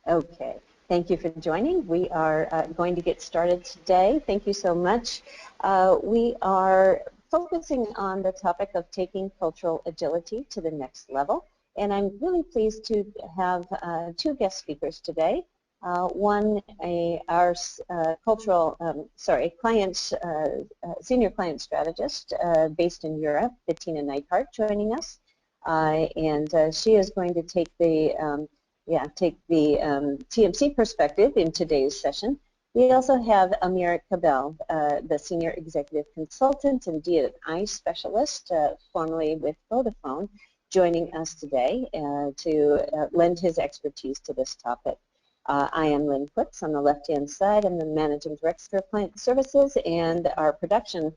Okay, thank you for joining. We are going to get started today. Thank you so much. We are focusing on the topic of taking cultural agility to the next level, and I'm really pleased to have two guest speakers today. Our senior client strategist based in Europe, Bettina Neidhardt, joining us, and she is going to take the TMC perspective in today's session. We also have Amir Kabel, the Senior Executive Consultant and D&I Specialist, formerly with Vodafone, joining us today to lend his expertise to this topic. I am Lynn Putz on the left-hand side. I'm the Managing Director of Client Services, and our production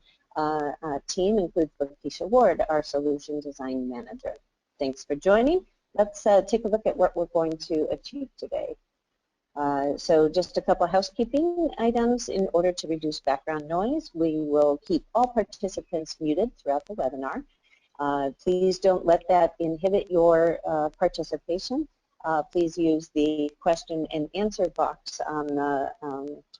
team includes Lakeisha Ward, our Solution Design Manager. Thanks for joining. Let's take a look at what we're going to achieve today. So just a couple housekeeping items. In order to reduce background noise, we will keep all participants muted throughout the webinar. Please don't let that inhibit your participation. Please use the question and answer box on the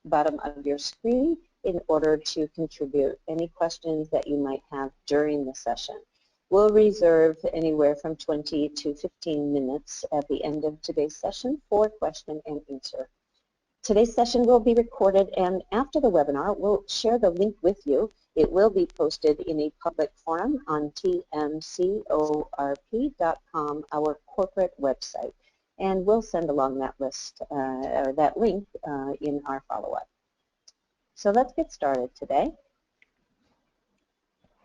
bottom of your screen in order to contribute any questions that you might have during the session. We'll reserve anywhere from 20 to 15 minutes at the end of today's session for question and answer. Today's session will be recorded, and after the webinar, we'll share the link with you. It will be posted in a public forum on tmcorp.com, our corporate website, and we'll send along that list or that link in our follow-up. So let's get started today.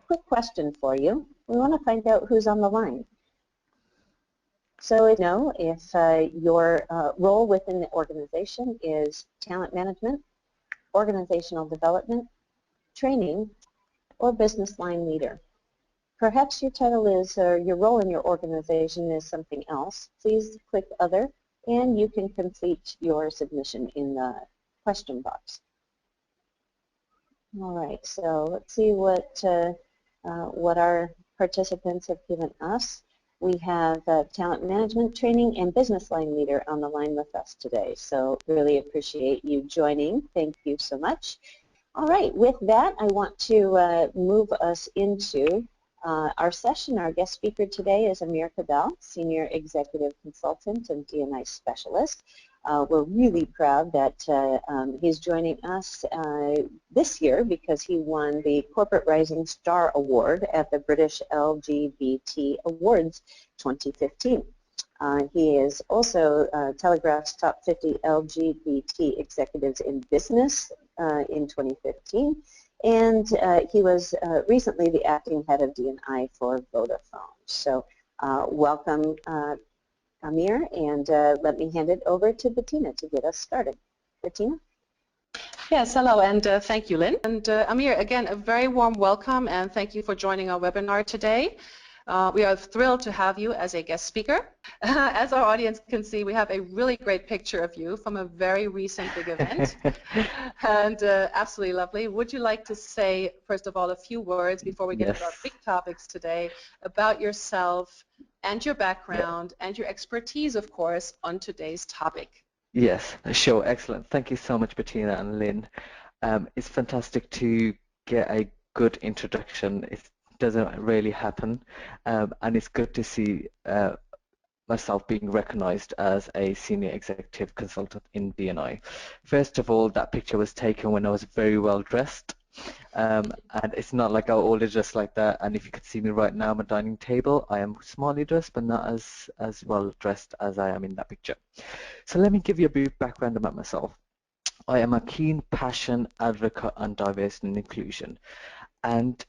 Quick question for you. We want to find out who's on the line. So if your role within the organization is talent management, organizational development, training, or business line leader. Perhaps your title is, or your role in your organization is something else. Please click Other, and you can complete your submission in the question box. All right, so let's see what our participants have given us. We have talent management training and business line leader on the line with us today. So really appreciate you joining. Thank you so much. All right, with that, I want to move us into our session. Our guest speaker today is Amir Kabel, Senior Executive Consultant and D&I Specialist. We're really proud that he's joining us this year because he won the Corporate Rising Star Award at the British LGBT Awards 2015. He is also Telegraph's Top 50 LGBT Executives in Business in 2015, and he was recently the acting head of D&I for Vodafone. So welcome, Amir, and let me hand it over to Bettina to get us started. Bettina? Yes, hello, and thank you, Lynn. And Amir, again, a very warm welcome, and thank you for joining our webinar today. We are thrilled to have you as a guest speaker. As our audience can see, we have a really great picture of you from a very recent big event, and absolutely lovely. Would you like to say, first of all, a few words before we get into our big topics today about yourself and your background and your expertise, of course, on today's topic? Yes, sure, excellent. Thank you so much, Bettina and Lynn. It's fantastic to get a good introduction. It doesn't really happen, and it's good to see myself being recognized as a senior executive consultant in D&I. First of all, that picture was taken when I was very well dressed. And it's not like I always dress like that, and if you could see me right now, I'm a dining table. I am smartly dressed, but not as well dressed as I am in that picture. So let me give you a brief background about myself. I am a keen passion advocate on diversity and inclusion, and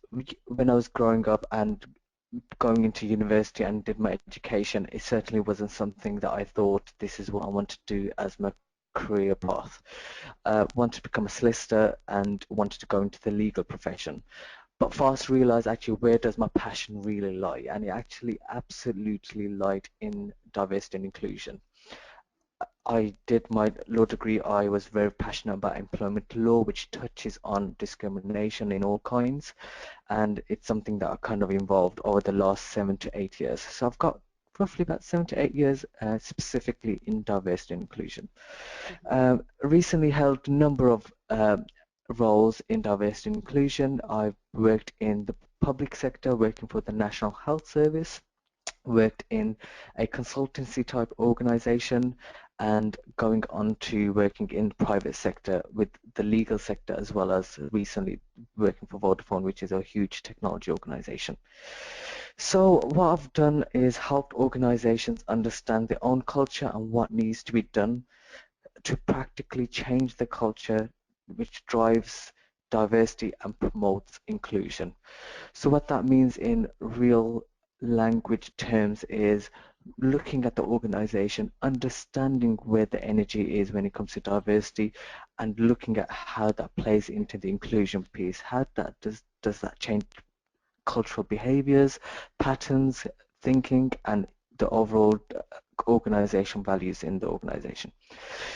when I was growing up and going into university and did my education, it certainly wasn't something that I thought this is what I want to do as my career path. Wanted to become a solicitor and wanted to go into the legal profession, but fast realized actually where does my passion really lie, and it actually absolutely lied in diversity and inclusion. I did my law degree. I was very passionate about employment law, which touches on discrimination in all kinds, and it's something that I kind of involved over the last 7 to 8 years. So I've got roughly about 7 to 8 years, specifically in diversity and inclusion. Recently held a number of roles in diversity and inclusion. I've worked in the public sector, working for the National Health Service, worked in a consultancy type organization, and going on to working in the private sector with the legal sector, as well as recently working for Vodafone, which is a huge technology organization. So what I've done is helped organizations understand their own culture and what needs to be done to practically change the culture which drives diversity and promotes inclusion. So what that means in real language terms is looking at the organization, understanding where the energy is when it comes to diversity, and looking at how that plays into the inclusion piece. How that does that change cultural behaviors, patterns, thinking, and the overall organization values in the organization.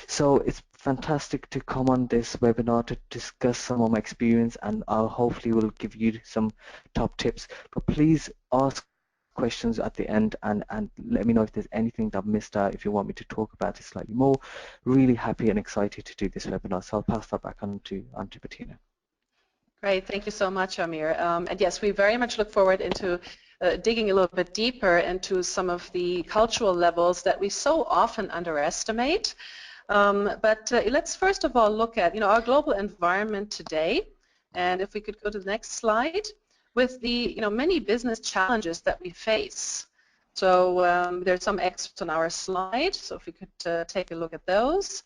So it's fantastic to come on this webinar to discuss some of my experience, and I'll hopefully will give you some top tips. But please ask questions at the end and let me know if there's anything that I've missed out, if you want me to talk about it slightly more. Really happy and excited to do this webinar. So I'll pass that back on to Bettina. Great, thank you so much, Amir. And yes, we very much look forward into digging a little bit deeper into some of the cultural levels that we so often underestimate. But let's first of all look at, our global environment today. And if we could go to the next slide, with the, many business challenges that we face. So there's some excerpts on our slide. So if we could take a look at those.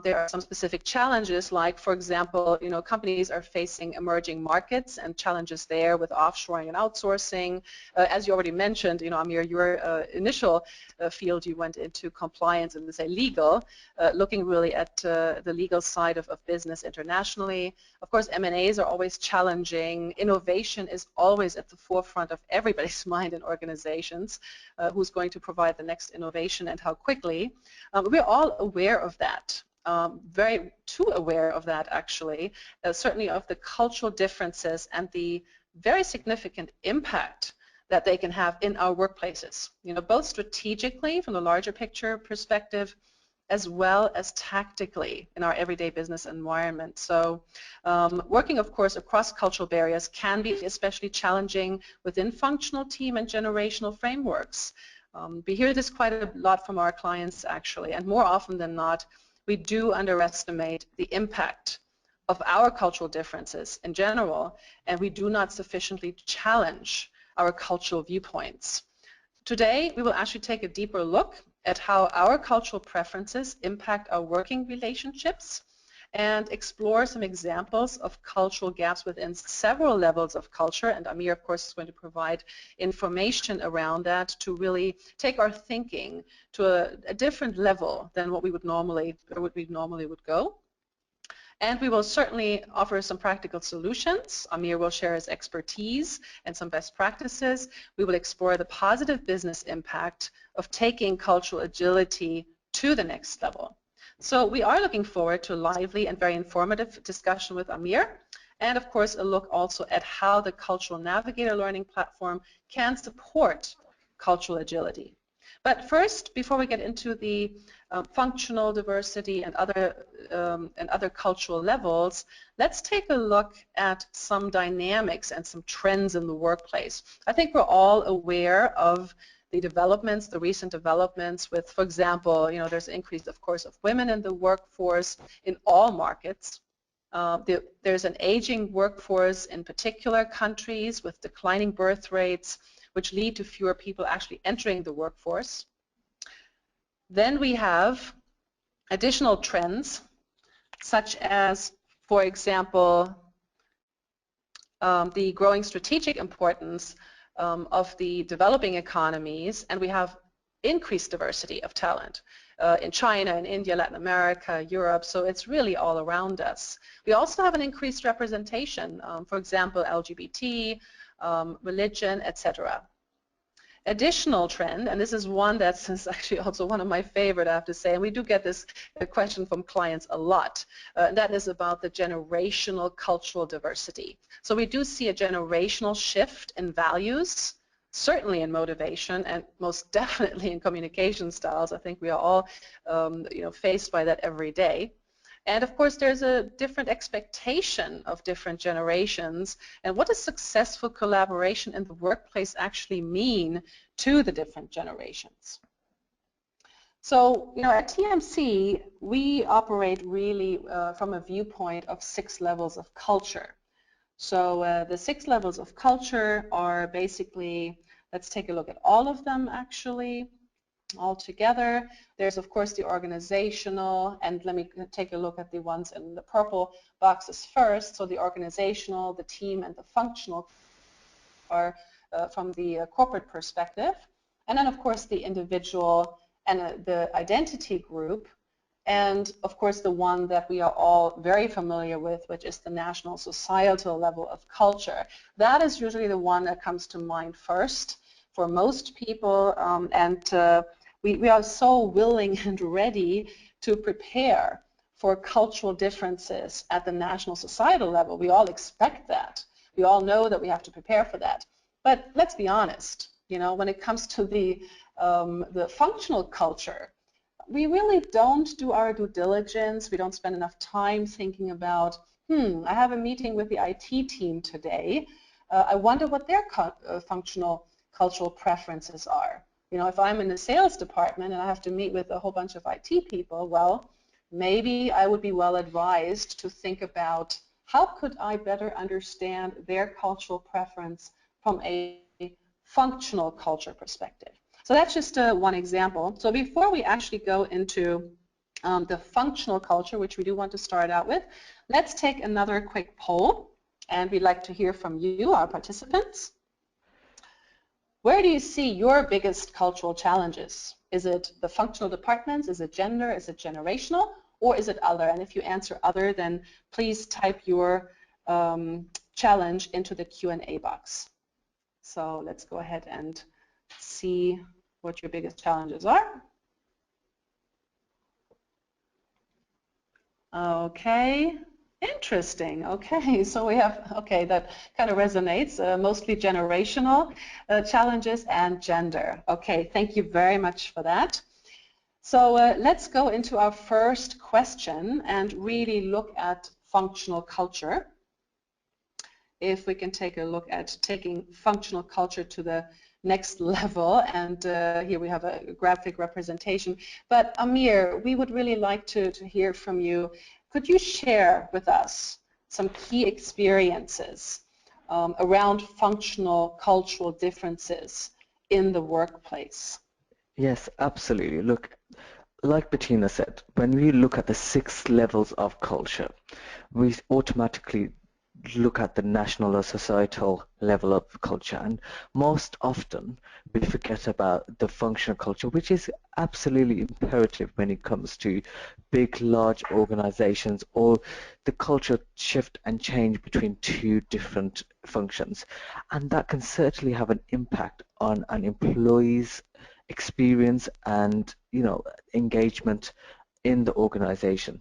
There are some specific challenges, like, for example, companies are facing emerging markets and challenges there with offshoring and outsourcing. As you already mentioned, Amir, your initial field, you went into compliance and, say, legal, looking really at the legal side of business internationally. Of course, M&As are always challenging. Innovation is always at the forefront of everybody's mind in organizations. Who's going to provide the next innovation and how quickly. We're all aware of that. Very too aware of that, actually, certainly of the cultural differences and the very significant impact that they can have in our workplaces, both strategically from the larger picture perspective, as well as tactically in our everyday business environment. So working, of course, across cultural barriers can be especially challenging within functional team and generational frameworks. We hear this quite a lot from our clients, actually, and more often than not, we do underestimate the impact of our cultural differences in general, and we do not sufficiently challenge our cultural viewpoints. Today, we will actually take a deeper look at how our cultural preferences impact our working relationships and explore some examples of cultural gaps within several levels of culture. And Amir, of course, is going to provide information around that to really take our thinking to a different level than what we would normally would go. And we will certainly offer some practical solutions. Amir will share his expertise and some best practices. We will explore the positive business impact of taking cultural agility to the next level. So we are looking forward to a lively and very informative discussion with Amir, and of course a look also at how the Cultural Navigator learning platform can support cultural agility. But first, before we get into the functional diversity and other cultural levels, let's take a look at some dynamics and some trends in the workplace. I think we're all aware of the developments, the recent developments with, for example, there's an increase, of course, of women in the workforce in all markets. There's an aging workforce in particular countries with declining birth rates, which lead to fewer people actually entering the workforce. Then we have additional trends, such as, for example, the growing strategic importance of the developing economies, and we have increased diversity of talent in China, in India, Latin America, Europe, so it's really all around us. We also have an increased representation, for example, LGBT, religion, etc. Additional trend, and this is one that's actually also one of my favorite, I have to say, and we do get this question from clients a lot, and that is about the generational cultural diversity. So we do see a generational shift in values, certainly in motivation, and most definitely in communication styles. I think we are all faced by that every day. And of course, there's a different expectation of different generations. And what does successful collaboration in the workplace actually mean to the different generations? So, at TMC, we operate really from a viewpoint of 6 levels of culture. So the 6 levels of culture are basically, let's take a look at all of them actually. All together. There's of course the organizational, and let me take a look at the ones in the purple boxes first. So the organizational, the team, and the functional are from the corporate perspective. And then of course the individual and the identity group, and of course the one that we are all very familiar with, which is the national societal level of culture. That is usually the one that comes to mind first for most people, we are so willing and ready to prepare for cultural differences at the national societal level. We all expect that. We all know that we have to prepare for that. But let's be honest, when it comes to the functional culture, we really don't do our due diligence. We don't spend enough time thinking about, I have a meeting with the IT team today. I wonder what their functional cultural preferences are. If I'm in the sales department and I have to meet with a whole bunch of IT people, well, maybe I would be well advised to think about how could I better understand their cultural preference from a functional culture perspective. So that's just one example. So before we actually go into the functional culture, which we do want to start out with, let's take another quick poll, and we'd like to hear from you, our participants. Where do you see your biggest cultural challenges? Is it the functional departments? Is it gender? Is it generational? Or is it other? And if you answer other, then please type your challenge into the Q&A box. So let's go ahead and see what your biggest challenges are. Okay. Interesting. Okay, so we have, that kind of resonates, mostly generational challenges and gender. Okay, thank you very much for that. So let's go into our first question and really look at functional culture. If we can take a look at taking functional culture to the next level, and here we have a graphic representation. But Amir, we would really like to hear from you. Could you share with us some key experiences around functional cultural differences in the workplace? Yes, absolutely. Look, like Bettina said, when we look at the 6 levels of culture, we automatically look at the national or societal level of culture, and most often we forget about the functional culture, which is absolutely imperative when it comes to big, large organizations, or the culture shift and change between 2 different functions. And that can certainly have an impact on an employee's experience and engagement in the organization,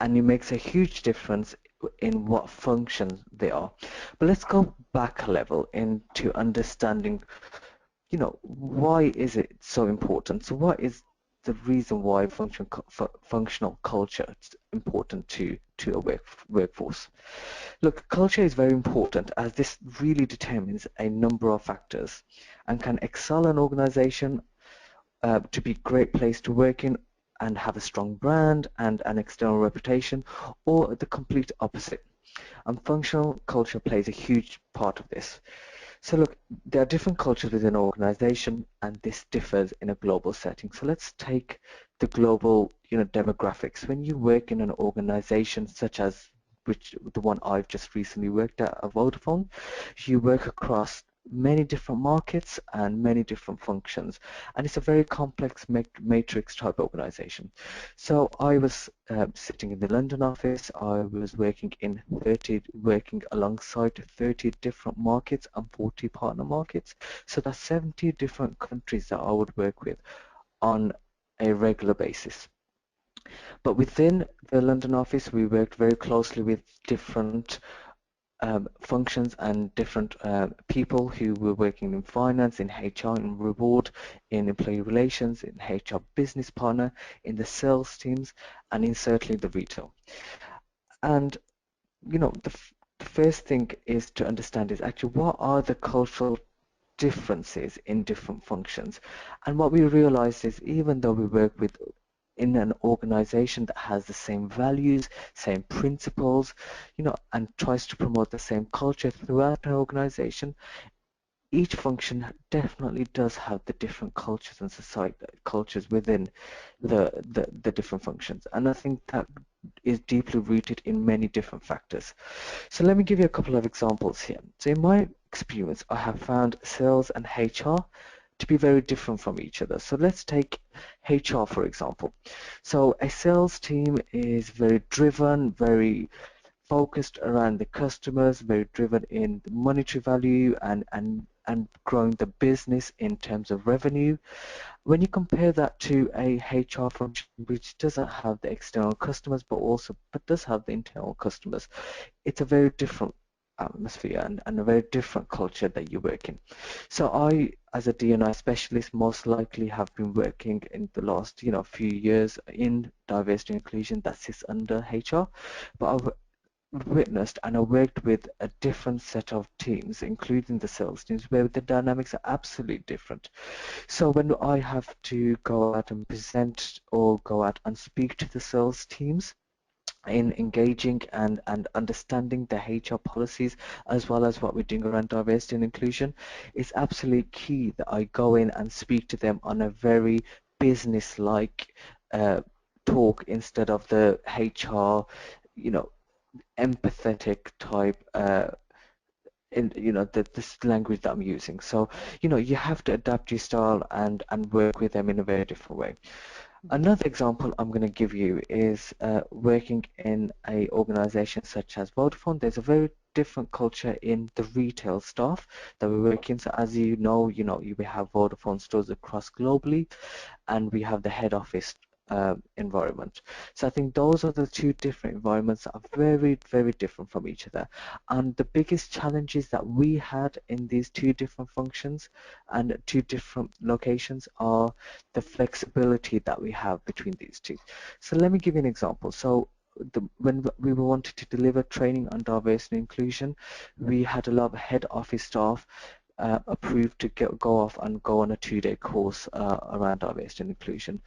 and it makes a huge difference in what function they are. But let's go back a level into understanding, why is it so important? So what is the reason why functional culture is important to a workforce? Look, culture is very important as this really determines a number of factors and can excel an organization to be a great place to work in and have a strong brand and an external reputation, or the complete opposite. And functional culture plays a huge part of this. So look, there are different cultures within an organization, and this differs in a global setting. So let's take the global demographics. When you work in an organization such as the one I've just recently worked at, Vodafone, you work across many different markets and many different functions, and it's a very complex matrix type organization. So I was sitting in the London office. I was working alongside 30 different markets and 40 partner markets, so that's 70 different countries that I would work with on a regular basis. But within the London office, we worked very closely with different functions and different people who were working in finance, in HR, in reward, in employee relations, in HR business partner, in the sales teams, and in certainly the retail. And the first thing is to understand is actually what are the cultural differences in different functions. And what we realized is even though we work with in an organization that has the same values, same principles, and tries to promote the same culture throughout an organization, each function definitely does have the different cultures and society cultures within the different functions. And I think that is deeply rooted in many different factors. So let me give you a couple of examples here. So in my experience, I have found sales and HR to be very different from each other. So let's take HR, for example. So a sales team is very driven, very focused around the customers, very driven in the monetary value and growing the business in terms of revenue. When you compare that to a HR function which doesn't have the external customers but does have the internal customers, it's a very different atmosphere and a very different culture that you work in. So I, as a D&I specialist, most likely have been working in the last few years in diversity and inclusion that sits under HR, but I've witnessed and I worked with a different set of teams, including the sales teams, where the dynamics are absolutely different. So when I have to go out and present or go out and speak to the sales teams, in engaging and understanding the HR policies as well as what we're doing around diversity and inclusion, it's absolutely key that I go in and speak to them on a very business-like talk instead of the HR, empathetic type in this language that I'm using. So you have to adapt your style and work with them in a very different way. Another example I'm going to give you is working in a organization such as Vodafone. There's a very different culture in the retail staff that we work in. So as you know, we have Vodafone stores across globally, and we have the head office environment. So I think those are the two different environments that are very, very different from each other. And the biggest challenges that we had in these two different functions and two different locations are the flexibility that we have between these two. So let me give you an example. So when we wanted to deliver training on diversity and inclusion, we had a lot of head office staff approved to go off and go on a 2-day course around diversity and inclusion.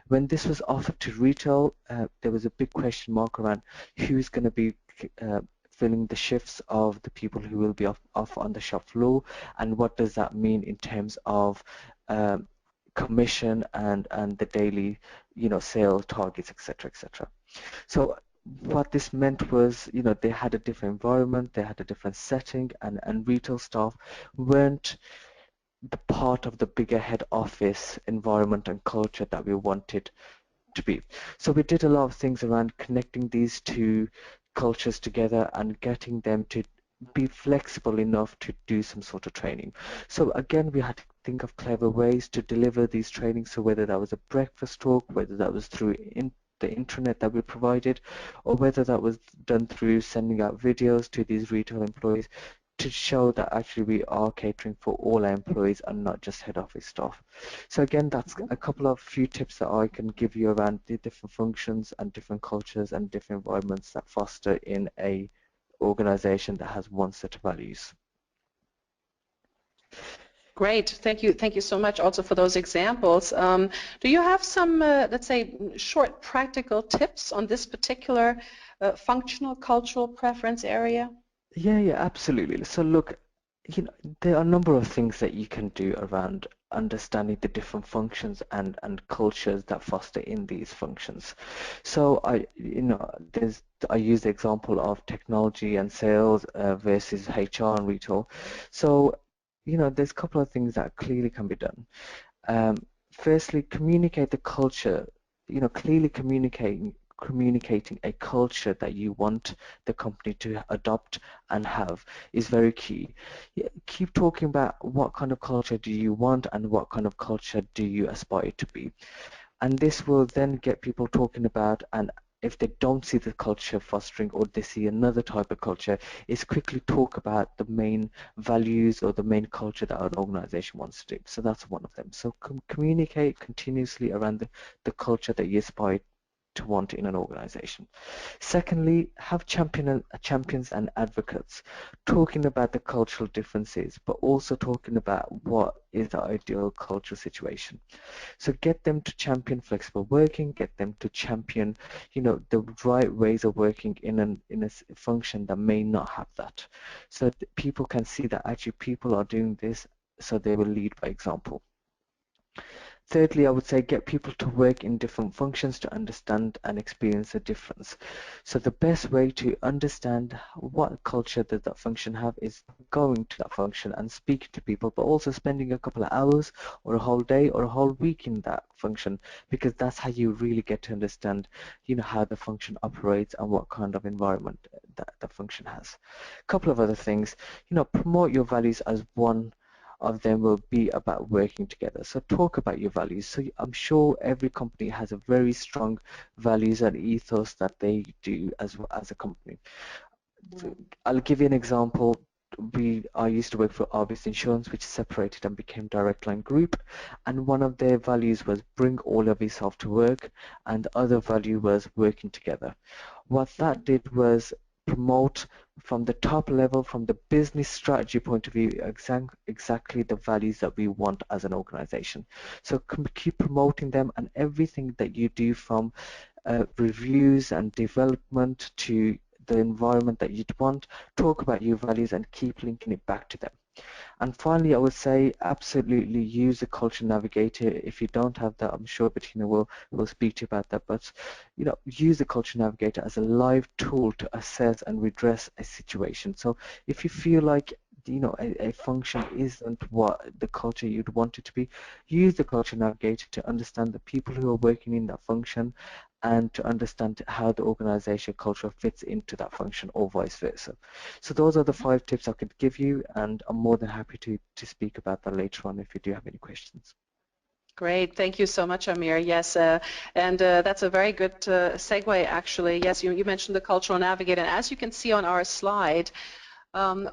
When this was offered to retail, there was a big question mark around who's going to be filling the shifts of the people who will be off on the shop floor, and what does that mean in terms of commission and the daily sale targets, etc., etc. So what this meant was they had a different environment, they had a different setting, and retail staff weren't the part of the bigger head office environment and culture that we wanted to be. So we did a lot of things around connecting these two cultures together and getting them to be flexible enough to do some sort of training. So again, we had to think of clever ways to deliver these trainings. So whether that was a breakfast talk, whether that was through the intranet that we provided, or whether that was done through sending out videos to these retail employees to show that actually we are catering for all our employees and not just head office staff. So again, that's a couple of few tips that I can give you around the different functions and different cultures and different environments that foster in a organization that has one set of values. Great, thank you so much also for those examples. Do you have some, let's say, short practical tips on this particular functional cultural preference area? Yeah, absolutely. So look, there are a number of things that you can do around understanding the different functions and cultures that foster in these functions. So I use the example of technology and sales versus HR and retail. So there's a couple of things that clearly can be done. Firstly, communicate the culture. Clearly communicating a culture that you want the company to adopt and have is very key. Keep talking about what kind of culture do you want and what kind of culture do you aspire to be. And this will then get people talking about and if they don't see the culture fostering or they see another type of culture, is quickly talk about the main values or the main culture that an organization wants to do. So that's one of them. So communicate continuously around the culture that you aspire to want in an organization. Secondly, have champions and advocates talking about the cultural differences, but also talking about what is the ideal cultural situation. So get them to champion flexible working, get them to champion, the right ways of working in a function that may not have that. So people can see that actually people are doing this, so they will lead by example. Thirdly, I would say get people to work in different functions to understand and experience the difference. So the best way to understand what culture does that function have is going to that function and speaking to people, but also spending a couple of hours or a whole day or a whole week in that function, because that's how you really get to understand, how the function operates and what kind of environment that the function has. A couple of other things, promote your values as one of them will be about working together. So talk about your values. So I'm sure every company has a very strong values and ethos that they do as a company. So I'll give you an example. I used to work for Arbis Insurance, which separated and became Direct Line Group, and one of their values was bring all of yourself to work, and the other value was working together. What that did was promote from the top level, from the business strategy point of view, exactly the values that we want as an organization. So keep promoting them, and everything that you do from reviews and development to the environment that you'd want, talk about your values and keep linking it back to them. And finally, I would say absolutely use the Cultural Navigator. If you don't have that, I'm sure Bettina will speak to you about that. But use the Cultural Navigator as a live tool to assess and redress a situation. So if you feel like a function isn't what the culture you'd want it to be, use the Cultural Navigator to understand the people who are working in that function and to understand how the organization culture fits into that function or vice versa. So those are the 5 tips I could give you, and I'm more than happy to speak about that later on if you do have any questions. Great, thank you so much, Amir. Yes, and that's a very good segue, actually. Yes, you mentioned the Cultural Navigator, and as you can see on our slide,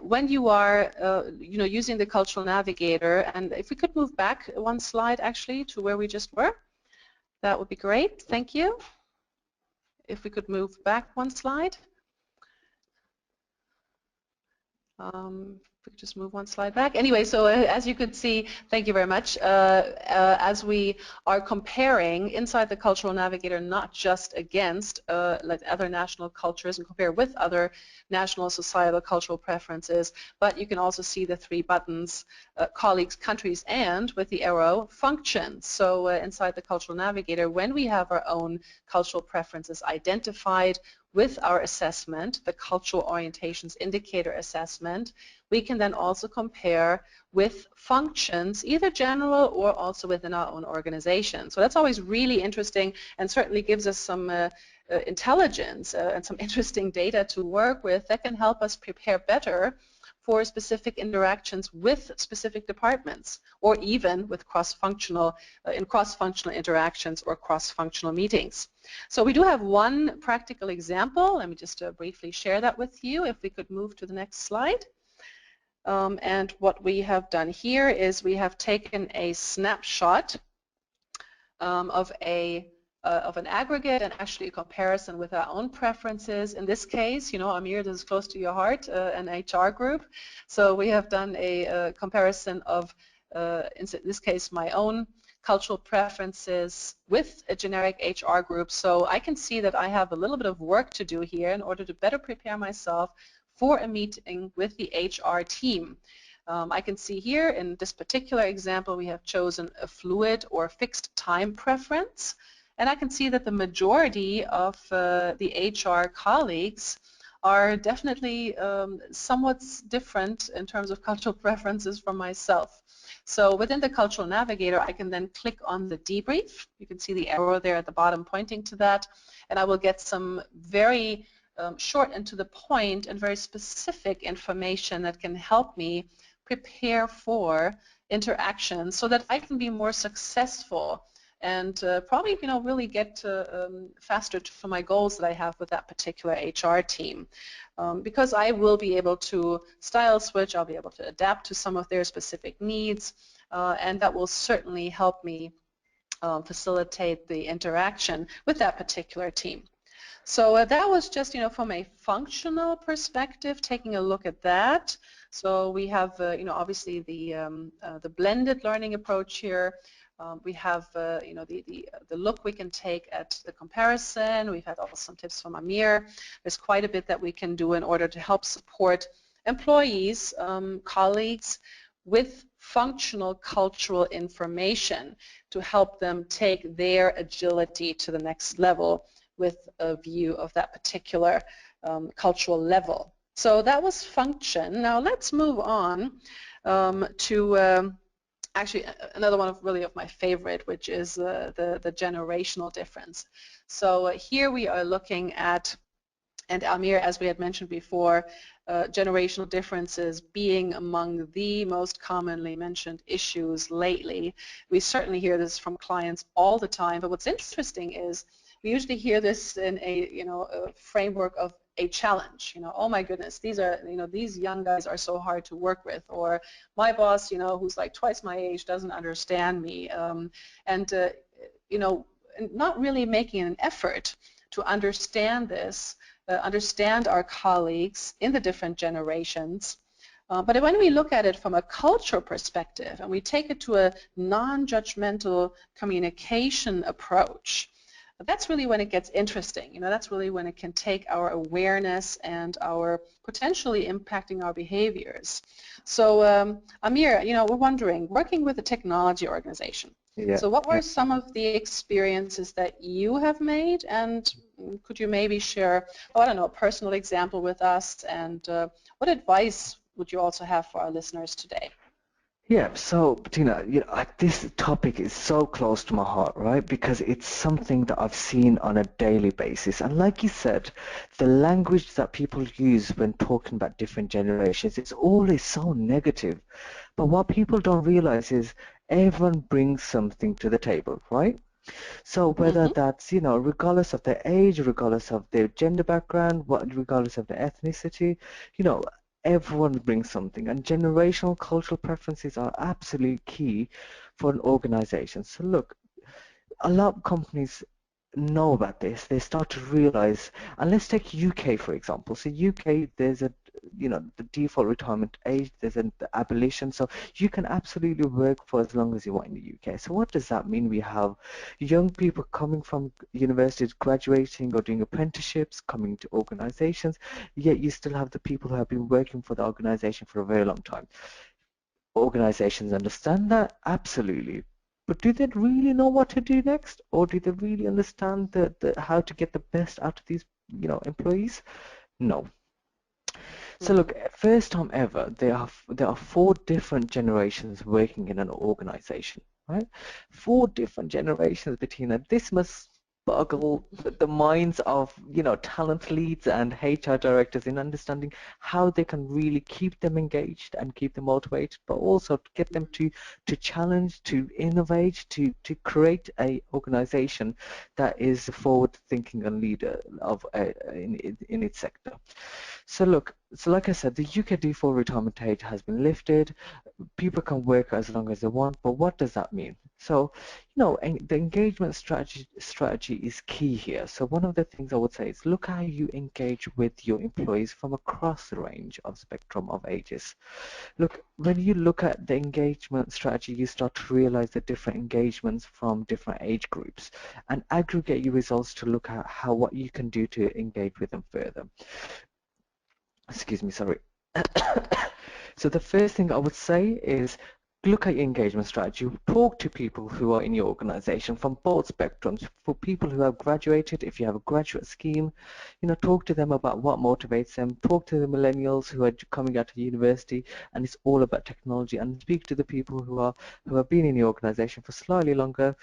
when you are, using the Cultural Navigator, and if we could move back one slide, actually, to where we just were, that would be great. Thank you. If we could move back one slide. If we could just move one slide back. Anyway, so as you could see, thank you very much, as we are comparing inside the Cultural Navigator, not just against like other national cultures and compare with other national societal cultural preferences, but you can also see the 3 buttons, colleagues, countries, and with the arrow, functions. So inside the Cultural Navigator, when we have our own cultural preferences identified, with our assessment, the Cultural Orientations Indicator Assessment, we can then also compare with functions, either general or also within our own organization. So that's always really interesting and certainly gives us some intelligence and some interesting data to work with that can help us prepare better for specific interactions with specific departments, or even with cross-functional interactions or cross-functional meetings. So we do have one practical example. Let me just briefly share that with you. If we could move to the next slide. And what we have done here is we have taken a snapshot of an aggregate and actually a comparison with our own preferences. In this case, Amir, this is close to your heart, an HR group. So we have done a comparison of, in this case, my own cultural preferences with a generic HR group. So I can see that I have a little bit of work to do here in order to better prepare myself for a meeting with the HR team. I can see here in this particular example we have chosen a fluid or fixed time preference, and I can see that the majority of the HR colleagues are definitely somewhat different in terms of cultural preferences from myself. So within the Cultural Navigator, I can then click on the debrief. You can see the arrow there at the bottom pointing to that, and I will get some very short and to the point and very specific information that can help me prepare for interactions so that I can be more successful and probably, really get faster to my goals that I have with that particular HR team. Because I will be able to style switch, I'll be able to adapt to some of their specific needs, and that will certainly help me facilitate the interaction with that particular team. So that was just, from a functional perspective, taking a look at that. So we have, obviously the blended learning approach here. We have, the look we can take at the comparison. We've had also some tips from Amir. There's quite a bit that we can do in order to help support employees, colleagues, with functional cultural information to help them take their agility to the next level with a view of that particular cultural level. So that was function. Now let's move on to actually another one of my favorite, which is the generational difference. So here we are looking at, and Amir, as we had mentioned before, generational differences being among the most commonly mentioned issues lately. We certainly hear this from clients all the time, but what's interesting is we usually hear this in a framework of a challenge. Oh my goodness, these young guys are so hard to work with, or my boss, who's like twice my age, doesn't understand me, and not really making an effort to understand this, understand our colleagues in the different generations. But when we look at it from a cultural perspective and we take it to a non-judgmental communication approach, that's really when it gets interesting. That's really when it can take our awareness and our potentially impacting our behaviors. So Amir, we're wondering, working with a technology organization, so what were some of the experiences that you have made, and could you maybe share, I don't know, a personal example with us, and what advice would you also have for our listeners today? Yeah, so Bettina, this topic is so close to my heart, right? Because it's something that I've seen on a daily basis. And like you said, the language that people use when talking about different generations is always so negative. But what people don't realize is everyone brings something to the table, right? So whether that's, regardless of their age, regardless of their gender background, regardless of their ethnicity, everyone brings something, and generational cultural preferences are absolutely key for an organization. So look, a lot of companies know about this. They start to realize, and let's take UK for example. So UK, there's the default retirement age, there's an abolition, so you can absolutely work for as long as you want in the UK. So what does that mean? We have young people coming from universities, graduating or doing apprenticeships, coming to organizations, yet you still have the people who have been working for the organization for a very long time. Organizations understand that? Absolutely. But do they really know what to do next? Or do they really understand how to get the best out of these, employees? No. So look, first time ever, there are 4 different generations working in an organization, right? 4 different generations, Bettina. This must boggle the minds of, talent leads and HR directors in understanding how they can really keep them engaged and keep them motivated, but also to get them to challenge, to innovate, to create a organization that is forward thinking and leader of in its sector. So look, like I said, the UK default retirement age has been lifted. People can work as long as they want, but what does that mean? So, the engagement strategy is key here. So one of the things I would say is look how you engage with your employees from across the range of spectrum of ages. Look, when you look at the engagement strategy, you start to realize the different engagements from different age groups and aggregate your results to look at what you can do to engage with them further. Excuse me, sorry. So the first thing I would say is look at your engagement strategy. Talk to people who are in your organization from both spectrums. For people who have graduated, if you have a graduate scheme, talk to them about what motivates them. Talk to the millennials who are coming out of university and it's all about technology, and speak to the people who have been in the organization for slightly longer,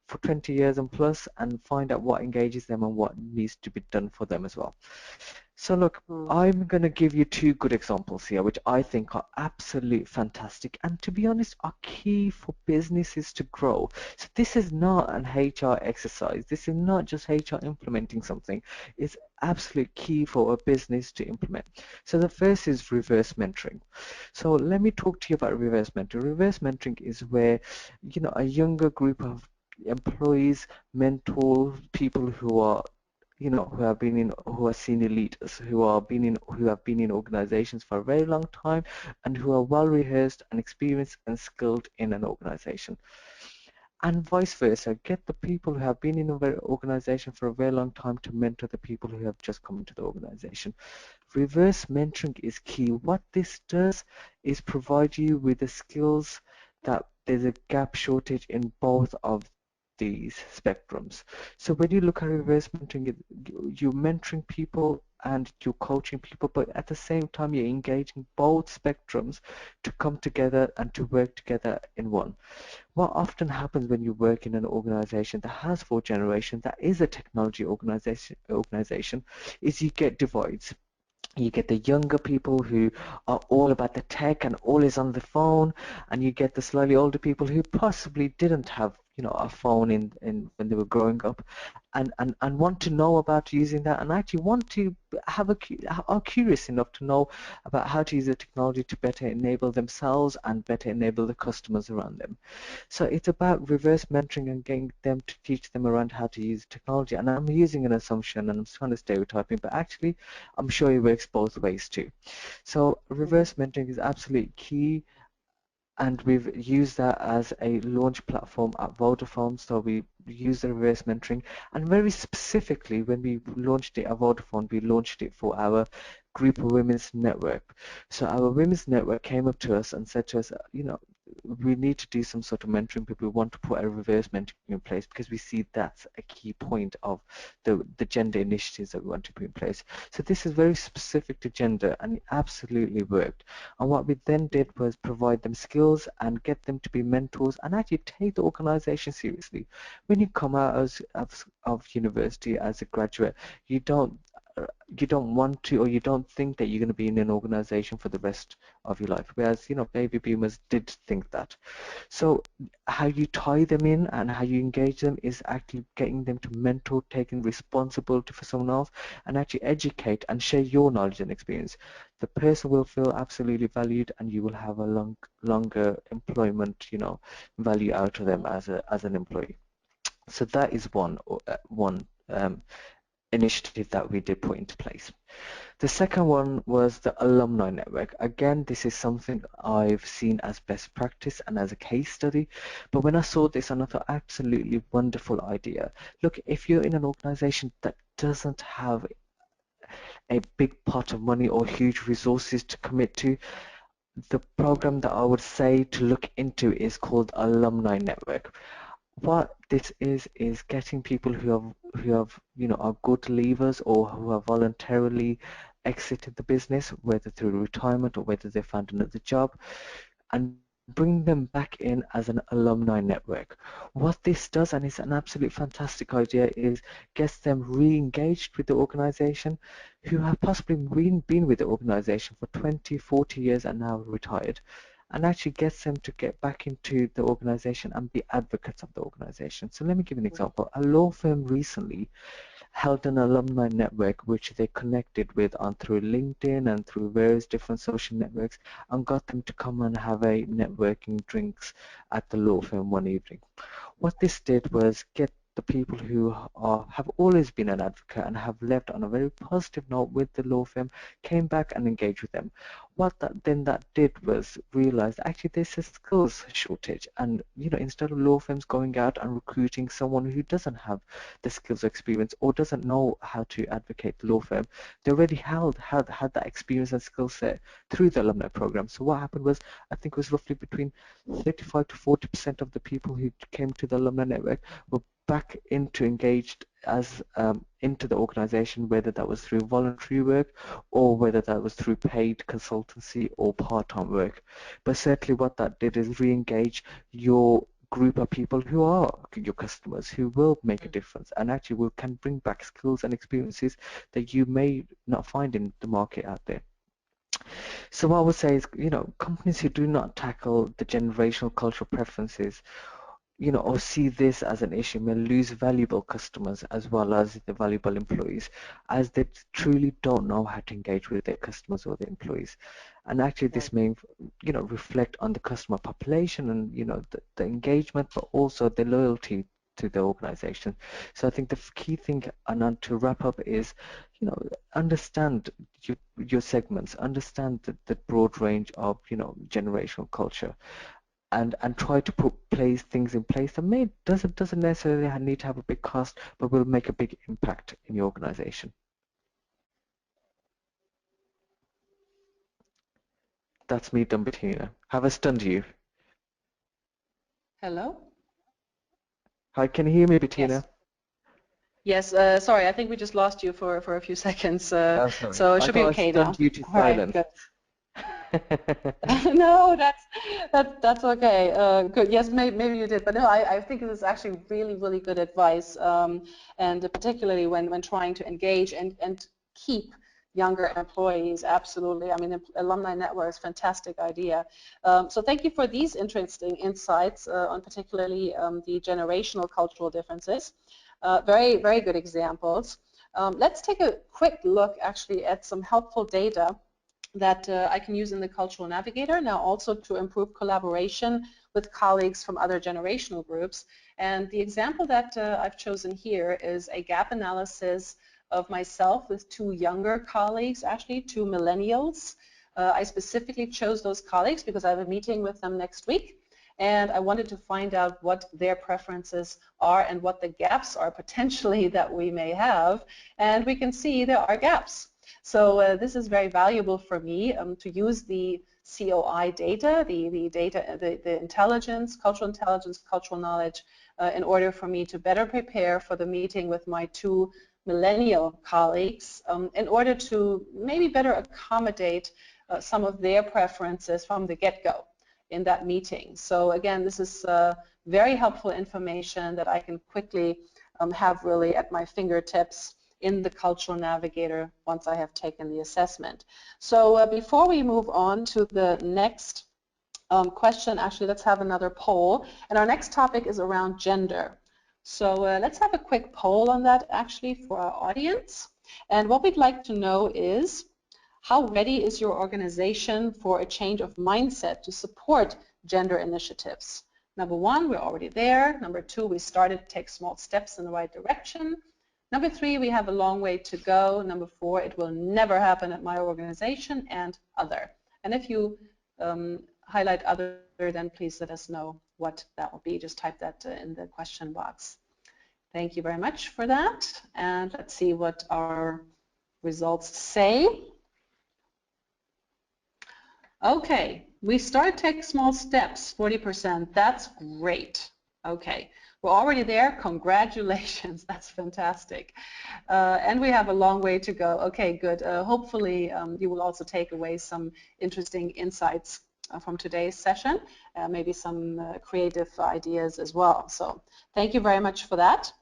for 20 years and plus, and find out what engages them and what needs to be done for them as well. So look, Mm. I'm going to give you two good examples here, which I think are absolutely fantastic and to be honest are key for businesses to grow. So this is not an HR exercise. This is not just HR implementing something. It's absolutely key for a business to implement. So the first is reverse mentoring. So let me talk to you about reverse mentoring. Reverse mentoring is where, a younger group of employees mentor people who are who are senior leaders, who have been in organizations for a very long time and who are well rehearsed and experienced and skilled in an organization. And vice versa, get the people who have been in an organization for a very long time to mentor the people who have just come into the organization. Reverse mentoring is key. What this does is provide you with the skills that there's a gap shortage in both of these spectrums. So when you look at reverse mentoring, you're mentoring people and you're coaching people, but at the same time you're engaging both spectrums to come together and to work together in one. What often happens when you work in an organization that has four generations, that is a technology organization, is you get divides. You get the younger people who are all about the tech and always on the phone, and you get the slightly older people who possibly didn't have a phone in when they were growing up, and want to know about using that and actually want to are curious enough to know about how to use the technology to better enable themselves and better enable the customers around them. So it's about reverse mentoring and getting them to teach them around how to use technology. And I'm using an assumption and I'm kind of stereotyping, but actually I'm sure it works both ways too. So reverse mentoring is absolutely key, and we've used that as a launch platform at Vodafone. So we use the reverse mentoring, and very specifically when we launched it at Vodafone, we launched it for our group women's network. So our women's network came up to us and said to us, we need to do some sort of mentoring, but we want to put a reverse mentoring in place because we see that's a key point of the gender initiatives that we want to put in place. So this is very specific to gender, and it absolutely worked. And what we then did was provide them skills and get them to be mentors and actually take the organization seriously. When you come out of university as a graduate, you don't want to, or you don't think that you're going to be in an organization for the rest of your life, whereas baby boomers did think that. So how you tie them in and how you engage them is actually getting them to mentor, taking responsibility for someone else, and actually educate and share your knowledge and experience. The person will feel absolutely valued, and you will have a longer employment value out of them as an employee. So that is one initiative that we did put into place. The second one was the alumni network. Again, this is something I've seen as best practice and as a case study, but when I saw this, I thought absolutely wonderful idea. Look, if you're in an organization that doesn't have a big pot of money or huge resources to commit to, the program that I would say to look into is called Alumni Network. What this is getting people who have are good leavers or who have voluntarily exited the business, whether through retirement or whether they found another job, and bring them back in as an alumni network. What this does, and it's an absolute fantastic idea, is gets them re-engaged with the organization who have possibly been with the organization for 20, 40 years and now retired, and actually gets them to get back into the organization and be advocates of the organization. So let me give you an example. A law firm recently held an alumni network which they connected with on through LinkedIn and through various different social networks, and got them to come and have a networking drinks at the law firm one evening. What this did was get the people who have always been an advocate and have left on a very positive note with the law firm, came back and engaged with them. What that did was realize actually there's a skills shortage, and instead of law firms going out and recruiting someone who doesn't have the skills or experience or doesn't know how to advocate the law firm, they already had that experience and skill set through the alumni program. So what happened was, I think it was roughly between 35 to 40% of the people who came to the alumni network were back into engaged as into the organization, whether that was through voluntary work or whether that was through paid consultancy or part-time work. But certainly what that did is re-engage your group of people who are your customers, who will make a difference and actually can bring back skills and experiences that you may not find in the market out there. So what I would say is, companies who do not tackle the generational cultural preferences, or see this as an issue may lose valuable customers as well as the valuable employees, as they truly don't know how to engage with their customers or their employees. And actually this may, reflect on the customer population and, the engagement, but also the loyalty to the organization. So I think the key thing, and to wrap up, is, understand your segments, understand the broad range of, generational culture, and try to place things in place that doesn't necessarily need to have a big cost, but will make a big impact in your organization. That's me done, Bettina. Have I stunned you? Hello? Hi, can you hear me, Bettina? Yes, sorry, I think we just lost you for a few seconds, Oh, sorry. so it I should be thought okay I stunned now. you to All right, silence. good. No, that's okay. Good. Yes, maybe you did, but no, I think this is actually really good advice, and particularly when trying to engage and keep younger employees. Absolutely. I mean, alumni network is a fantastic idea. So thank you for these interesting insights on particularly the generational cultural differences. Very good examples. Let's take a quick look actually at some helpful data that I can use in the Cultural Navigator now also to improve collaboration with colleagues from other generational groups. And the example that I've chosen here is a gap analysis of myself with two younger colleagues, actually two millennials. I specifically chose those colleagues because I have a meeting with them next week, and I wanted to find out what their preferences are and what the gaps are potentially that we may have, and we can see there are gaps. So this is very valuable for me to use the COI data, the intelligence, cultural knowledge, in order for me to better prepare for the meeting with my two millennial colleagues, in order to maybe better accommodate some of their preferences from the get-go in that meeting. So again, this is very helpful information that I can quickly have really at my fingertips in the Cultural Navigator once I have taken the assessment. So before we move on to the next question, actually let's have another poll. And our next topic is around gender. So let's have a quick poll on that actually for our audience. And what we'd like to know is, how ready is your organization for a change of mindset to support gender initiatives? Number one, we're already there. Number two, we started to take small steps in the right direction. Number three, we have a long way to go. Number four, it will never happen at my organization, and other. And if you highlight other, then please let us know what that will be. Just type that in the question box. Thank you very much for that. And let's see what our results say. Okay, we start taking small steps, 40%. That's great. Okay, we're already there. Congratulations. That's fantastic. And we have a long way to go. Okay, good. Hopefully, you will also take away some interesting insights from today's session, maybe some creative ideas as well. So thank you very much for that.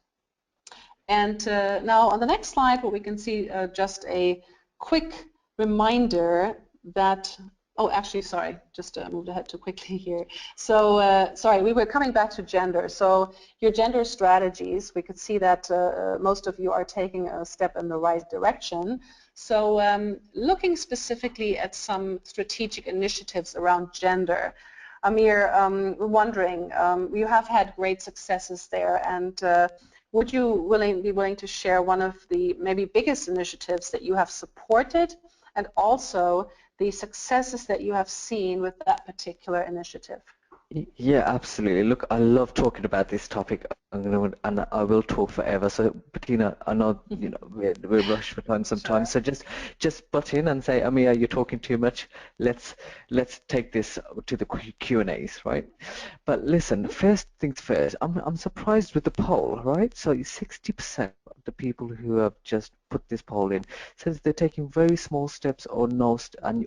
And now on the next slide, what we can see just a quick reminder that, oh, actually, sorry, just moved ahead too quickly here. So, sorry, we were coming back to gender. So your gender strategies, we could see that most of you are taking a step in the right direction. So looking specifically at some strategic initiatives around gender, Amir, wondering, you have had great successes there, and would you be willing to share one of the maybe biggest initiatives that you have supported, and also the successes that you have seen with that particular initiative? Yeah, absolutely. Look, I love talking about this topic, and I will talk forever. So, Bettina, I know we're rushed for time sometimes. Sure. So just butt in and say, Amir, you're talking too much. Let's take this to the Q&As, right? But listen, first things first. I'm surprised with the poll, right? So 60% of the people who have just put this poll in, says they're taking very small steps or no,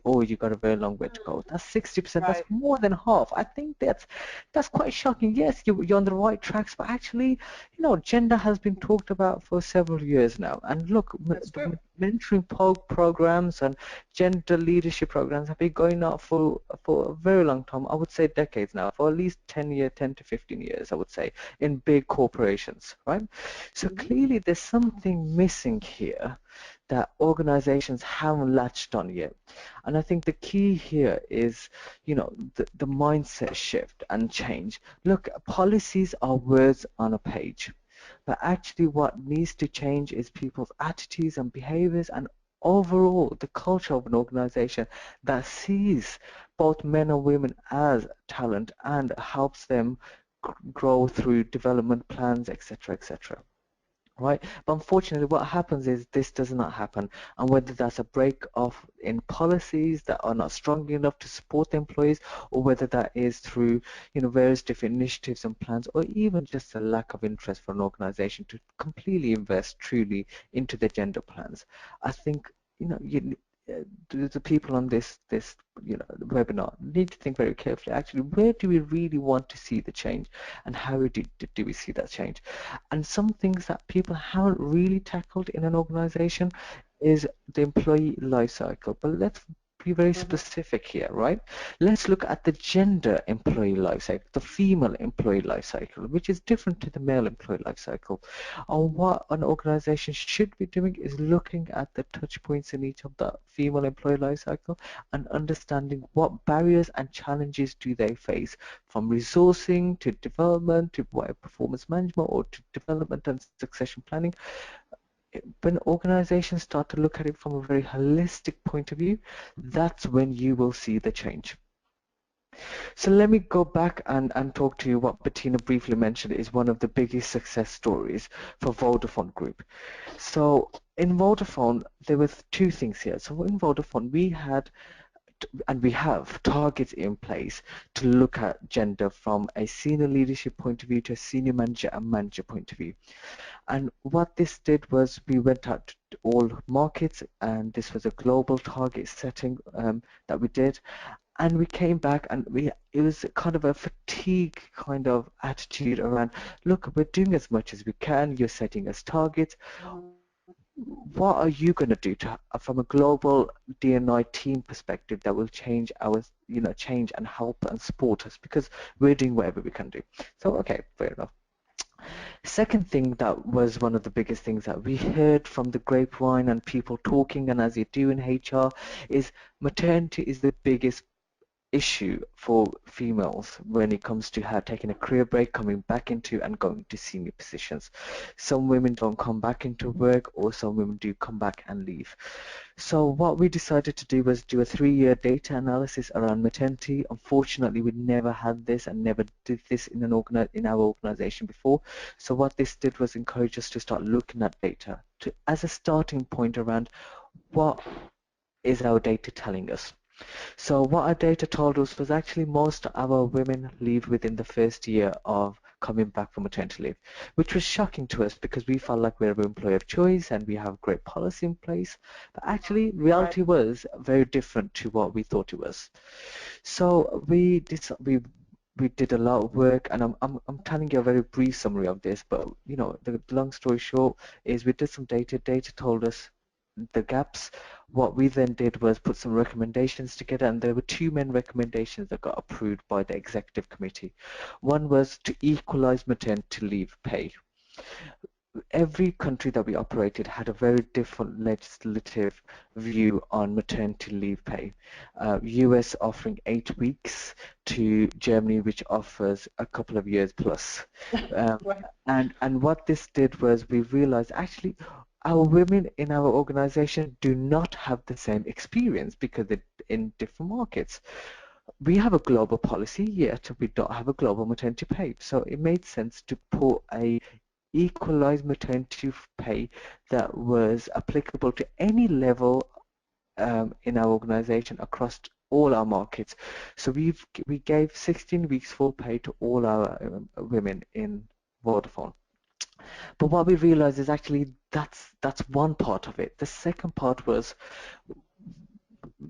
or you got a very long way to go. That's 60%. That's more than half. I think that's quite shocking. Yes, you're on the right tracks, but actually, gender has been talked about for several years now. And look, the mentoring programs and gender leadership programs have been going on for a very long time. I would say decades now, for at least 10 to 15 years, I would say, in big corporations, right? So clearly there's something missing here that organizations haven't latched on yet. And I think the key here is, the mindset shift and change. Look, policies are words on a page, but actually what needs to change is people's attitudes and behaviors, and overall the culture of an organization that sees both men and women as talent and helps them grow through development plans, etc., etc. Right, but unfortunately what happens is this does not happen, and whether that's a break off in policies that are not strong enough to support the employees, or whether that is through various different initiatives and plans, or even just a lack of interest for an organization to completely invest truly into the gender plans. I think the people on this webinar need to think very carefully, actually, where do we really want to see the change, and how do we see that change? And some things that people haven't really tackled in an organization is the employee life cycle. But let's be very specific here, right? Let's look at the gender employee life cycle, the female employee life cycle, which is different to the male employee life cycle. And what an organization should be doing is looking at the touch points in each of the female employee life cycle and understanding what barriers and challenges do they face, from resourcing to development to performance management or to development and succession planning. When organizations start to look at it from a very holistic point of view, that's when you will see the change. So let me go back and talk to you what Bettina briefly mentioned is one of the biggest success stories for Vodafone Group. So in Vodafone, there were two things here. So in Vodafone, we had and we have targets in place to look at gender from a senior leadership point of view to a senior manager and manager point of view. And what this did was we went out to all markets, and this was a global target setting that we did. And we came back, and it was kind of a fatigue kind of attitude around, look, we're doing as much as we can, you're setting us targets. What are you going to do from a global D&I team perspective that will change change and help and support us, because we're doing whatever we can do. So, okay, fair enough. Second thing that was one of the biggest things that we heard from the grapevine and people talking, and as you do in HR, is maternity is the biggest issue for females when it comes to her taking a career break, coming back into and going to senior positions. Some women don't come back into work, or some women do come back and leave. So what we decided to do was do a 3-year data analysis around maternity. Unfortunately, we never had this and never did this in our organization before. So what this did was encourage us to start looking at data as a starting point around what is our data telling us. So what our data told us was actually most of our women leave within the first year of coming back from maternity leave, which was shocking to us because we felt like we're an employer of choice and we have great policy in place. But actually, reality was very different to what we thought it was. So we did a lot of work, and I'm telling you a very brief summary of this, but the long story short is we did some data. Data told us the gaps. What we then did was put some recommendations together, and there were two main recommendations that got approved by the executive committee. One was to equalize maternity leave pay. Every country that we operated had a very different legislative view on maternity leave pay. US offering 8 weeks to Germany, which offers a couple of years plus. And what this did was we realized actually our women in our organization do not have the same experience because they're in different markets. We have a global policy, yet we don't have a global maternity pay. So it made sense to put a equalized maternity pay that was applicable to any level in our organization across all our markets. So we gave 16 weeks full pay to all our women in Vodafone. But what we realized is actually that's one part of it. The second part was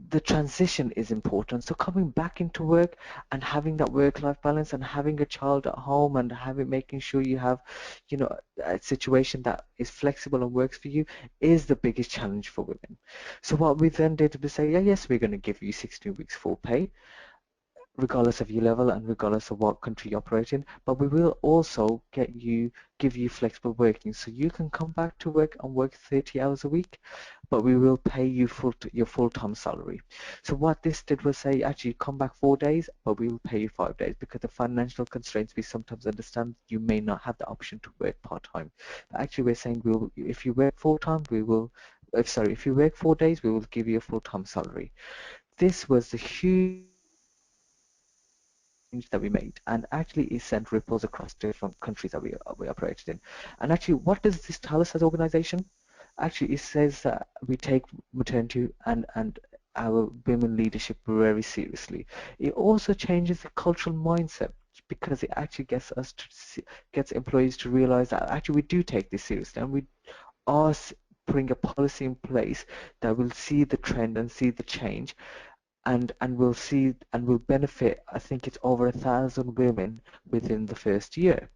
the transition is important. So coming back into work and having that work-life balance and having a child at home and making sure you have, a situation that is flexible and works for you is the biggest challenge for women. So what we then did was say, yeah, yes, we're going to give you 16 weeks full pay, regardless of your level and regardless of what country you operate in, but we will also give you flexible working, so you can come back to work and work 30 hours a week, but we will pay you your full-time salary. So what this did was say, actually come back 4 days, but we will pay you 5 days, because the financial constraints, we sometimes understand you may not have the option to work part-time. But actually we're saying if you work full-time, if you work 4 days, we will give you a full-time salary. This was a huge that we made, and actually it sent ripples across different countries that we operated in. And actually, what does this tell us as an organization? Actually, it says that we take maternity and our women leadership very seriously. It also changes the cultural mindset, because it actually gets employees to realize that actually we do take this seriously, and we are putting a policy in place that will see the trend and see the change, and we'll see and will benefit, I think it's over 1,000 women within the first year.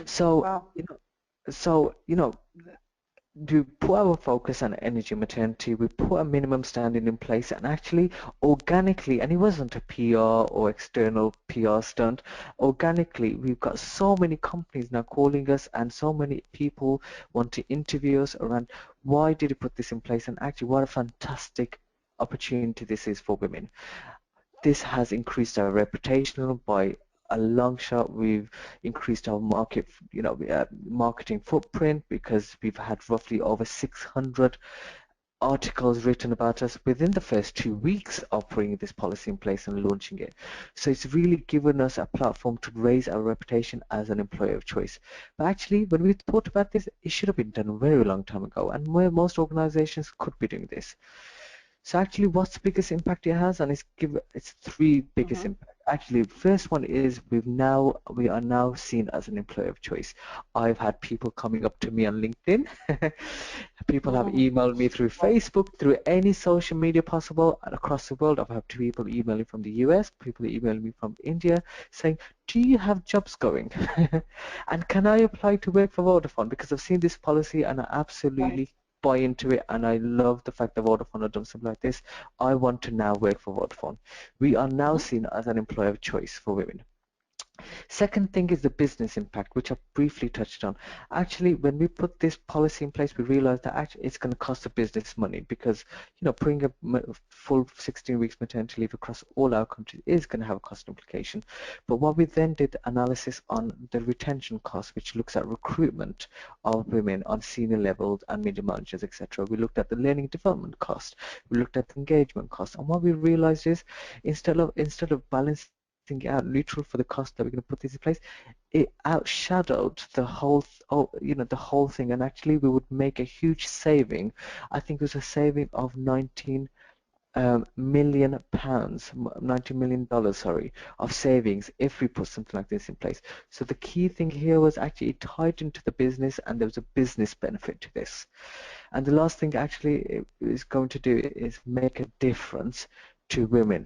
So, Wow. To put our focus on energy maternity, we put a minimum standard in place, and actually organically, and it wasn't a PR or external PR stunt, organically we've got so many companies now calling us, and so many people want to interview us around why did you put this in place, and actually what a fantastic opportunity this is for women. This has increased our reputation by a long shot. We've increased our marketing footprint, because we've had roughly over 600 articles written about us within the first 2 weeks of putting this policy in place and launching it. So it's really given us a platform to raise our reputation as an employer of choice. But actually, when we thought about this, it should have been done a very long time ago, and where most organizations could be doing this. So actually, what's the biggest impact it has? And it's three biggest impact. Actually, the first one is we are now seen as an employer of choice. I've had people coming up to me on LinkedIn. People have emailed me through Facebook, through any social media possible, and across the world. I've had people emailing from the US, people emailing me from India, saying, "Do you have jobs going? And can I apply to work for Vodafone? Because I've seen this policy and I absolutely buy into it, and I love the fact that Vodafone have done something like this. I want to now work for Vodafone." We are now seen as an employer of choice for women. Second thing is the business impact, which I briefly touched on. Actually, when we put this policy in place, we realized that actually it's going to cost the business money, because putting a full 16 weeks maternity leave across all our countries is going to have a cost implication. But what we then did analysis on the retention cost, which looks at recruitment of women on senior levels and middle managers, etc. We looked at the learning and development cost. We looked at the engagement cost, and what we realized is instead of balancing out neutral for the cost that we're going to put this in place, it outshadowed the whole the whole thing, and actually we would make a huge saving. I think it was a saving of 19 million pounds, $90 million, sorry, of savings if we put something like this in place. So the key thing here was actually it tied into the business, and there was a business benefit to this. And the last thing actually it is going to do is make a difference to women.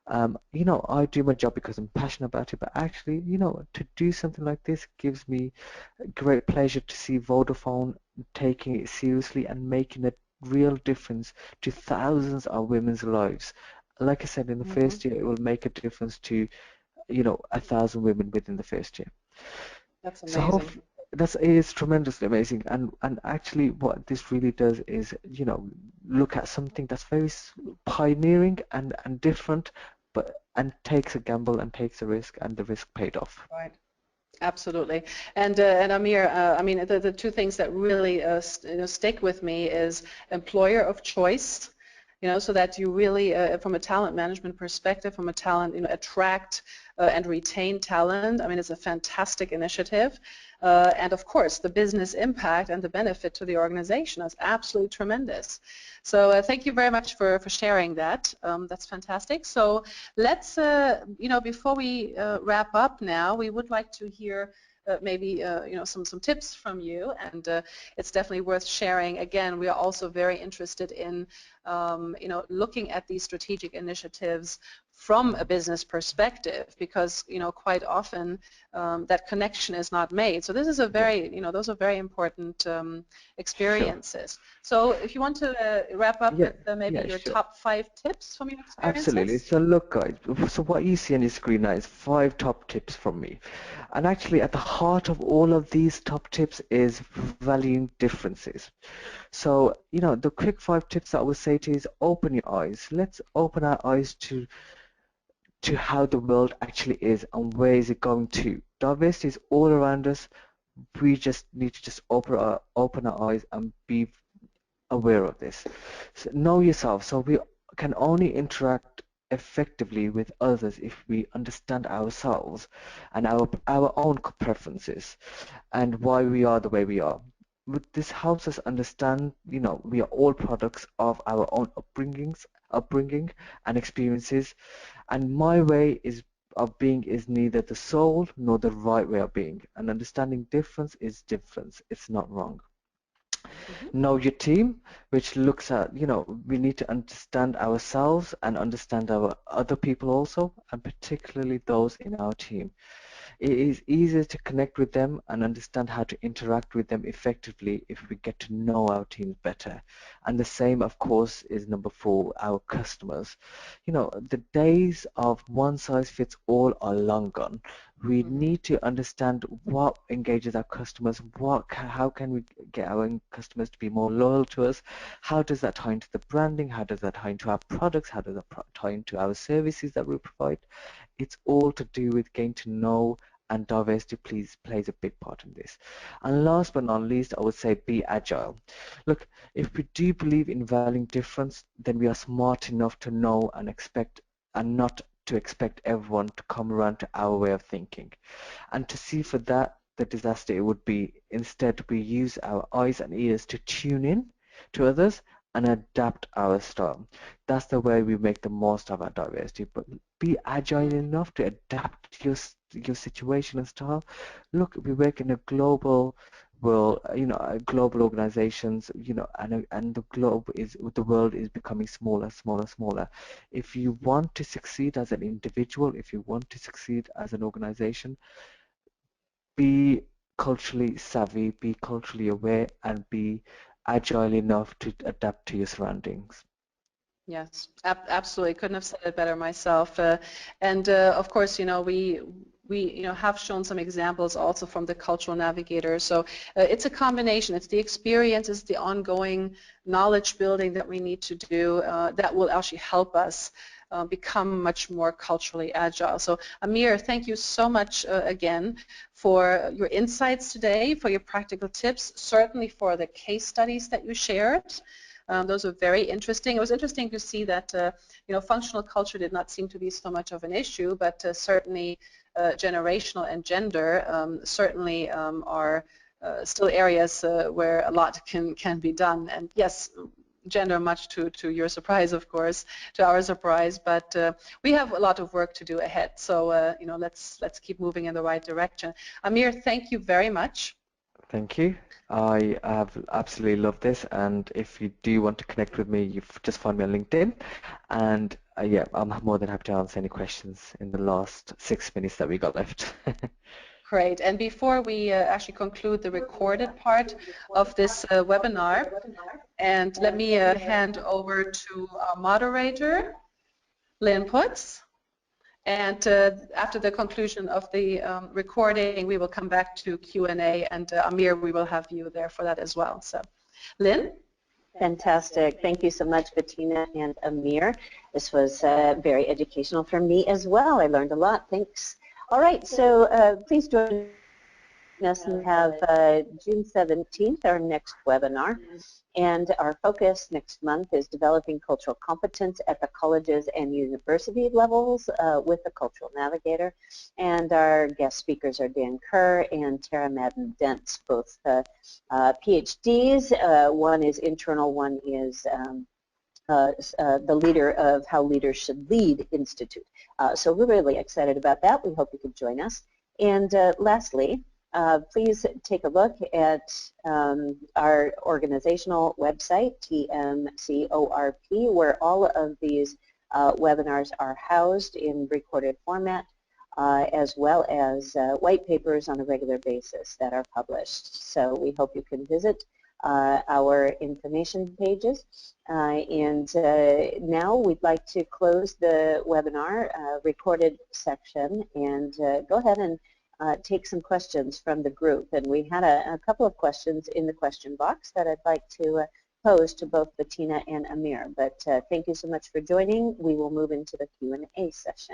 I do my job because I'm passionate about it, but actually, to do something like this gives me great pleasure to see Vodafone taking it seriously and making a real difference to thousands of women's lives. Like I said, in the first year, it will make a difference to, 1,000 women within the first year. That's So amazing. that is tremendously amazing, and actually what this really does is look at something that's very pioneering and different, but and takes a gamble and takes a risk, and the risk paid off. Right. Absolutely. And Amir, I mean, the two things that really stick with me is employer of choice, so that you really, from a talent management perspective, from a talent, attract and retain talent. I mean, it's a fantastic initiative. And of course, the business impact and the benefit to the organization is absolutely tremendous. So thank you very much for sharing that. That's fantastic. So let's, before we wrap up now, we would like to hear maybe you know, some tips from you, and it's definitely worth sharing. Again, we are also very interested in you know, looking at these strategic initiatives from a business perspective, because you know, quite often that connection is not made. So this is a very, you know, those are very important experiences. So if you want to wrap up with maybe your top 5 tips from your experiences. Absolutely. So look, guys, so what you see on your screen now is 5 top tips from me. And actually at the heart of all of these top tips is valuing differences. So, you know, the quick 5 tips that I would say to you is open your eyes. Let's open our eyes to how the world actually is and where is it going to. Diversity is all around us. We just need to just open our eyes and be aware of this. So know yourself. So we can only interact effectively with others if we understand ourselves and our own preferences and why we are the way we are. This helps us understand, you know, we are all products of our own upbringing and experiences, and my way of being is neither the soul nor the right way of being. And understanding difference is difference. It's not wrong. Know your team, which looks at, you know, we need to understand ourselves and understand our other people also, and particularly those in our team. It is easier to connect with them and understand how to interact with them effectively if we get to know our teams better. And the same, of course, is number 4, our customers. You know, the days of one size fits all are long gone. We need to understand what engages our customers, how can we get our customers to be more loyal to us, how does that tie into the branding, how does that tie into our products, how does that tie into our services that we provide. It's all to do with getting to know, and diversity plays a big part in this. And last but not least, I would say be agile. Look, if we do believe in valuing difference, then we are smart enough to know and expect, and not to expect everyone to come around to our way of thinking. And to see for that, the disaster it would be, instead we use our eyes and ears to tune in to others and adapt our style. That's the way we make the most of our diversity. But be agile enough to adapt your situation and style. Look, we work in a global world, you know, global organizations, you know, and the world is becoming smaller, smaller, smaller. If you want to succeed as an individual, if you want to succeed as an organization, be culturally savvy, be culturally aware, and be agile enough to adapt to your surroundings. Yes, absolutely. Couldn't have said it better myself. And of course, you know, we you know, have shown some examples also from the Cultural Navigator. So it's a combination. It's the experience, it's the ongoing knowledge building that we need to do that will actually help us become much more culturally agile. So Amir, thank you so much again for your insights today, for your practical tips, certainly for the case studies that you shared. Those are very interesting. It was interesting to see that you know, functional culture did not seem to be so much of an issue, but certainly generational and gender certainly are still areas where a lot can be done. And yes, gender, much to your surprise, of course, to our surprise, but we have a lot of work to do ahead. So you know, let's keep moving in the right direction. Amir, thank you very much. Thank you. I have absolutely loved this, and if you do want to connect with me, you just find me on LinkedIn, and yeah, I'm more than happy to answer any questions in the last 6 minutes that we got left. Great. And before we actually conclude the recorded part of this webinar, and let me hand over to our moderator, Lynn Putz. And after the conclusion of the recording, we will come back to Q&A, and Amir, we will have you there for that as well. So, Lynn? Fantastic. Thank you so much, Bettina and Amir. This was very educational for me as well. I learned a lot. Thanks. All right, so please join us. We have June 17th, our next webinar. And our focus next month is developing cultural competence at the colleges and university levels with the Cultural Navigator. And our guest speakers are Dan Kerr and Tara Madden-Dentz, both PhDs. One is internal, one is the leader of How Leaders Should Lead Institute. So we're really excited about that. We hope you can join us. And lastly, please take a look at our organizational website, TMCORP, where all of these webinars are housed in recorded format, as well as white papers on a regular basis that are published. So we hope you can visit our information pages. And now we'd like to close the webinar recorded section and go ahead and take some questions from the group. And we had a couple of questions in the question box that I'd like to pose to both Bettina and Amir. But thank you so much for joining. We will move into the Q&A session.